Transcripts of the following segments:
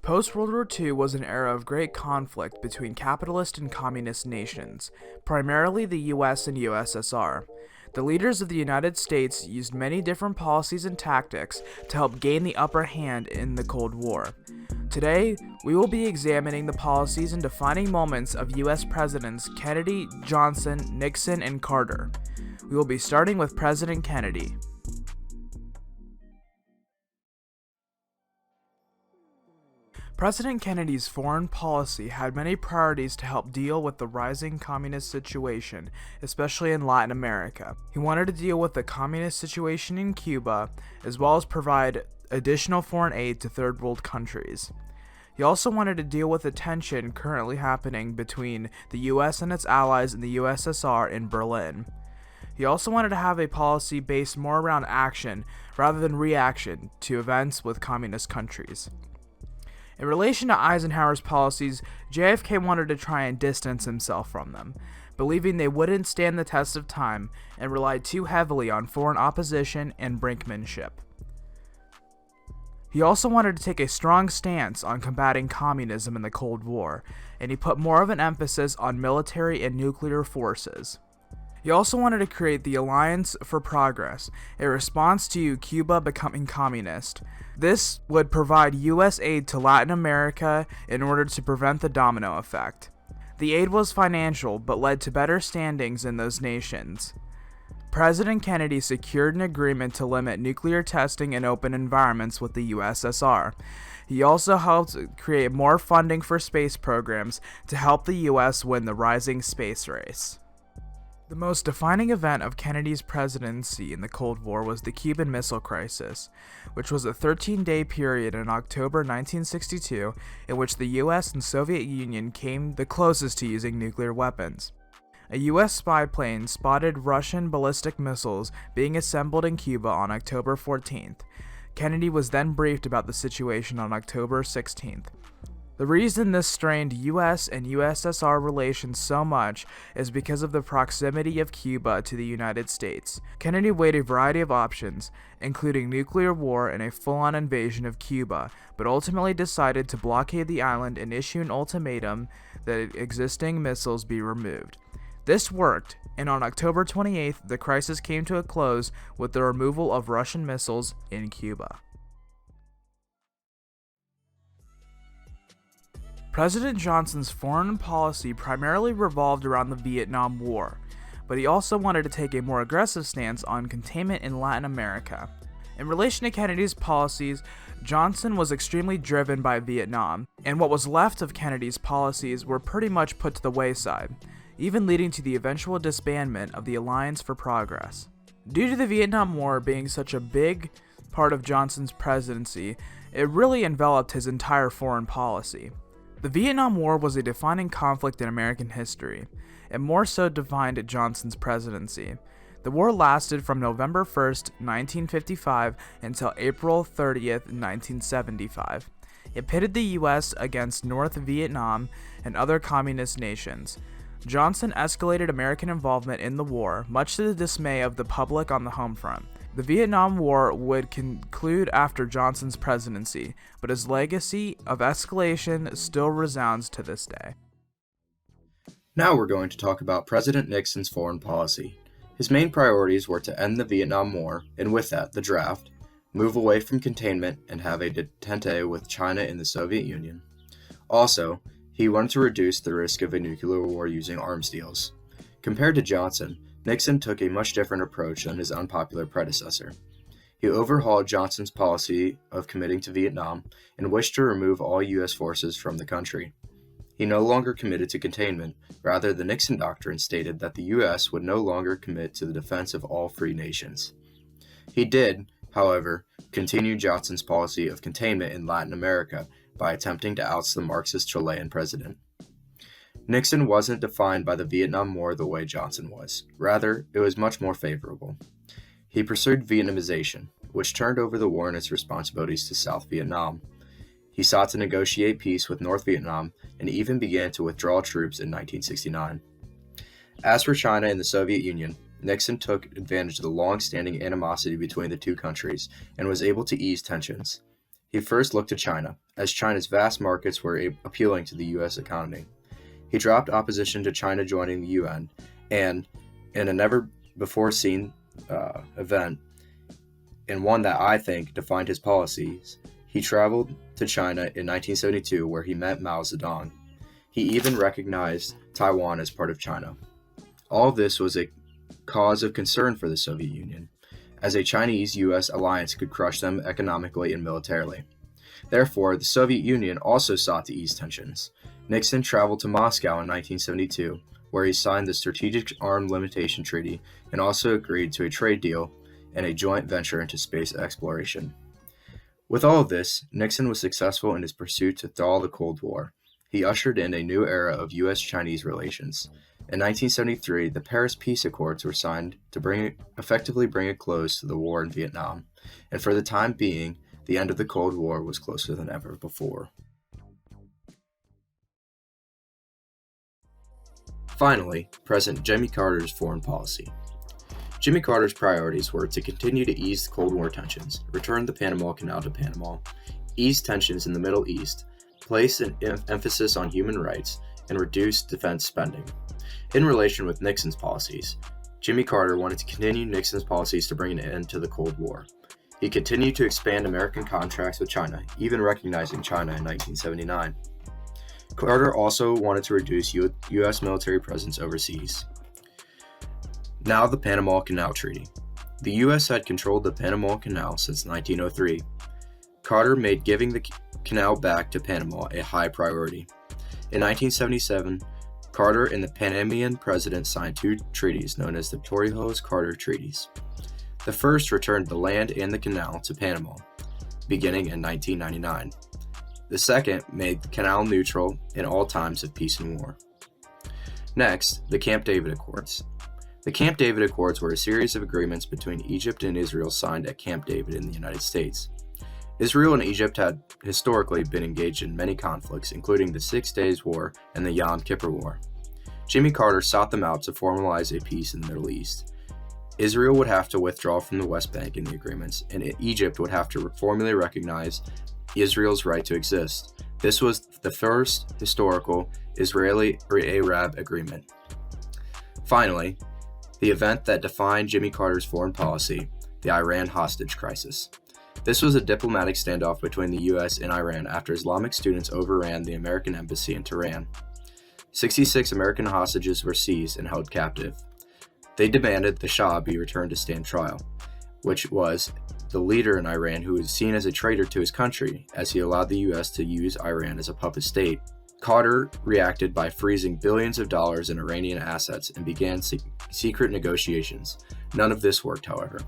Post-World War II was an era of great conflict between capitalist and communist nations, primarily the US and USSR. The leaders of the United States used many different policies and tactics to help gain the upper hand in the Cold War. Today, we will be examining the policies and defining moments of US Presidents Kennedy, Johnson, Nixon, and Carter. We will be starting with President Kennedy. President Kennedy's foreign policy had many priorities to help deal with the rising communist situation, especially in Latin America. He wanted to deal with the communist situation in Cuba, as well as provide additional foreign aid to third world countries. He also wanted to deal with the tension currently happening between the US and its allies in the USSR in Berlin. He also wanted to have a policy based more around action rather than reaction to events with communist countries. In relation to Eisenhower's policies, JFK wanted to try and distance himself from them, believing they wouldn't stand the test of time and relied too heavily on foreign opposition and brinkmanship. He also wanted to take a strong stance on combating communism in the Cold War, and he put more of an emphasis on military and nuclear forces. He also wanted to create the Alliance for Progress, a response to Cuba becoming communist. This would provide U.S. aid to Latin America in order to prevent the domino effect. The aid was financial, but led to better standings in those nations. President Kennedy secured an agreement to limit nuclear testing in open environments with the USSR. He also helped create more funding for space programs to help the U.S. win the rising space race. The most defining event of Kennedy's presidency in the Cold War was the Cuban Missile Crisis, which was a 13-day period in October 1962 in which the US and Soviet Union came the closest to using nuclear weapons. A US spy plane spotted Russian ballistic missiles being assembled in Cuba on October 14th. Kennedy was then briefed about the situation on October 16th. The reason this strained US and USSR relations so much is because of the proximity of Cuba to the United States. Kennedy weighed a variety of options, including nuclear war and a full-on invasion of Cuba, but ultimately decided to blockade the island and issue an ultimatum that existing missiles be removed. This worked, and on October 28th, the crisis came to a close with the removal of Russian missiles in Cuba. President Johnson's foreign policy primarily revolved around the Vietnam War, but he also wanted to take a more aggressive stance on containment in Latin America. In relation to Kennedy's policies, Johnson was extremely driven by Vietnam, and what was left of Kennedy's policies were pretty much put to the wayside, even leading to the eventual disbandment of the Alliance for Progress. Due to the Vietnam War being such a big part of Johnson's presidency, it really enveloped his entire foreign policy. The Vietnam War was a defining conflict in American history, and more so defined Johnson's presidency. The war lasted from November 1st, 1955 until April 30th, 1975. It pitted the US against North Vietnam and other communist nations. Johnson escalated American involvement in the war, much to the dismay of the public on the home front. The Vietnam War would conclude after Johnson's presidency, but his legacy of escalation still resounds to this day. Now we're going to talk about President Nixon's foreign policy. His main priorities were to end the Vietnam War, and with that, the draft, move away from containment, and have a detente with China and the Soviet Union. Also, he wanted to reduce the risk of a nuclear war using arms deals. Compared to Johnson, Nixon took a much different approach than his unpopular predecessor. He overhauled Johnson's policy of committing to Vietnam and wished to remove all U.S. forces from the country. He no longer committed to containment. Rather, the Nixon Doctrine stated that the U.S. would no longer commit to the defense of all free nations. He did, however, continue Johnson's policy of containment in Latin America by attempting to oust the Marxist Chilean president. Nixon wasn't defined by the Vietnam War the way Johnson was. Rather, it was much more favorable. He pursued Vietnamization, which turned over the war and its responsibilities to South Vietnam. He sought to negotiate peace with North Vietnam and even began to withdraw troops in 1969. As for China and the Soviet Union, Nixon took advantage of the long-standing animosity between the two countries and was able to ease tensions. He first looked to China, as China's vast markets were appealing to the U.S. economy. He dropped opposition to China joining the UN, and in a never-before-seen event, and one that I think defined his policies, he traveled to China in 1972 where he met Mao Zedong. He even recognized Taiwan as part of China. All of this was a cause of concern for the Soviet Union, as a Chinese-U.S. alliance could crush them economically and militarily. Therefore, the Soviet Union also sought to ease tensions. Nixon traveled to Moscow in 1972, where he signed the Strategic Arms Limitation Treaty and also agreed to a trade deal and a joint venture into space exploration. With all of this, Nixon was successful in his pursuit to thaw the Cold War. He ushered in a new era of U.S.-Chinese relations. In 1973, the Paris Peace Accords were signed to effectively bring a close to the war in Vietnam, and for the time being, the end of the Cold War was closer than ever before. Finally, President Jimmy Carter's foreign policy. Jimmy Carter's priorities were to continue to ease Cold War tensions, return the Panama Canal to Panama, ease tensions in the Middle East, place an emphasis on human rights, and reduce defense spending. In relation with Nixon's policies, Jimmy Carter wanted to continue Nixon's policies to bring an end to the Cold War. He continued to expand American contracts with China, even recognizing China in 1979. Carter also wanted to reduce U.S. military presence overseas. Now the Panama Canal Treaty. The U.S. had controlled the Panama Canal since 1903. Carter made giving the canal back to Panama a high priority. In 1977, Carter and the Panamanian president signed two treaties known as the Torrijos-Carter Treaties. The first returned the land and the canal to Panama, beginning in 1999. The second made the canal neutral in all times of peace and war. Next, the Camp David Accords. The Camp David Accords were a series of agreements between Egypt and Israel signed at Camp David in the United States. Israel and Egypt had historically been engaged in many conflicts, including the 6 Days War and the Yom Kippur War. Jimmy Carter sought them out to formalize a peace in the Middle East. Israel would have to withdraw from the West Bank in the agreements, and Egypt would have to formally recognize Israel's right to exist. This was the first historical Israeli-Arab agreement. Finally, the event that defined Jimmy Carter's foreign policy, the Iran hostage crisis. This was a diplomatic standoff between the U.S. and Iran after Islamic students overran the American embassy in Tehran. 66 American hostages were seized and held captive. They demanded the Shah be returned to stand trial, which was the leader in Iran who was seen as a traitor to his country as he allowed the U.S. to use Iran as a puppet state. Carter reacted by freezing billions of dollars in Iranian assets and began secret negotiations. None of this worked, however.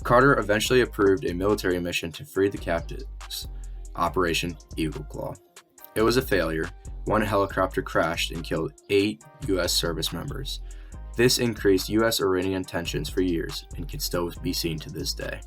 Carter eventually approved a military mission to free the captives, Operation Eagle Claw. It was a failure. One helicopter crashed and killed 8 U.S. service members. This increased U.S.-Iranian tensions for years and can still be seen to this day.